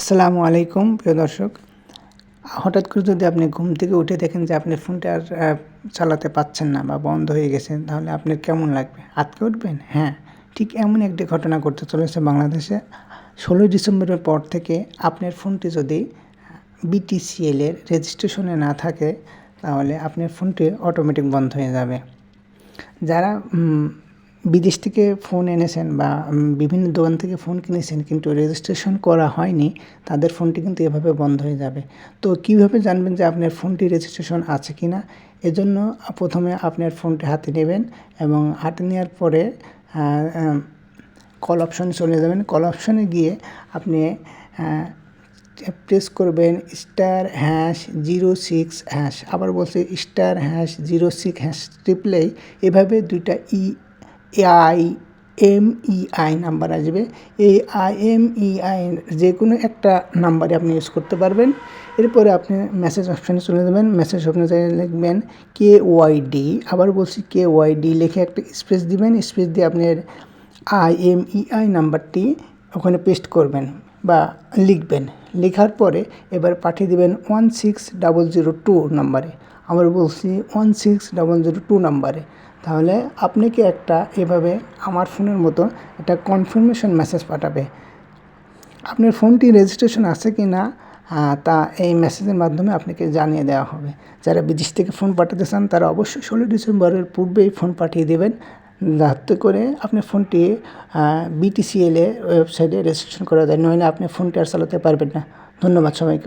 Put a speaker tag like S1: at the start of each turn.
S1: আসসালামু আলাইকুম প্রিয় দর্শক। হঠাৎ করে যদি আপনি ঘুম থেকে উঠে দেখেন যে আপনার ফোনটা আর চালাতে পারছেন না বা বন্ধ হয়ে গেছে, তাহলে আপনার কেমন লাগবে? আঁতকে উঠবেন? হ্যাঁ, ঠিক এমন একটি ঘটনা ঘটতে চলেছে বাংলাদেশে। ১৬ই ডিসেম্বরের পর থেকে আপনার ফোনটি যদি BTCL এর রেজিস্ট্রেশনে না থাকে, তাহলে আপনার ফোনটি অটোমেটিক বন্ধ হয়ে যাবে। যারা বিদেশ থেকে ফোন এনেছেন বা বিভিন্ন দোকান থেকে ফোন কিনেছেন কিন্তু রেজিস্ট্রেশন করা হয়নি, তাদের ফোনটি কিন্তু এভাবে বন্ধ হয়ে যাবে। তো কীভাবে জানবেন যে আপনার ফোনটি রেজিস্ট্রেশন আছে কি না? এজন্য প্রথমে আপনার ফোনটি হাতে নেবেন এবং হাতে নেওয়ার পরে কল অপশনে চলে যাবেন। কল অপশনে গিয়ে আপনি প্রেস করবেন *#06#, আবার বলছে *#06# টিপলেই এভাবে দুইটা IMEI নাম্বার আসবে। এই IMEI যে কোনো একটা নাম্বারে আপনি ইউজ করতে পারবেন। এরপরে আপনি মেসেজ অপশানে চলে যাবেন। মেসেজ অপশানে লিখবেন KYD, আবার বলছি KYD লিখে একটা স্পেস দিবেন। স্পেস দিয়ে আপনার IMEI নাম্বারটি ওখানে পেস্ট করবেন বা লিখবেন। লেখার পরে এবার পাঠিয়ে দেবেন 16002 নাম্বারে। আবার বলছি 16002 নাম্বারে। তাহলে আপনাকে একটা এভাবে আমার ফোনের মতো একটা কনফার্মেশন মেসেজ পাঠাবে। আপনার ফোনটি রেজিস্ট্রেশন আছে কি না তা এই মেসেজের মাধ্যমে আপনাকে জানিয়ে দেওয়া হবে। যারা বিদেশ থেকে ফোন পাঠাতে চান তারা অবশ্যই ১৬ ডিসেম্বরের পূর্বেই ফোন পাঠিয়ে দেবেন, যাতে করে আপনার ফোনটি BTCL এর ওয়েবসাইটে রেজিস্ট্রেশন করা যায়, নইলে আপনি ফোনটি আর চালাতে পারবেন না। ধন্যবাদ সবাইকে।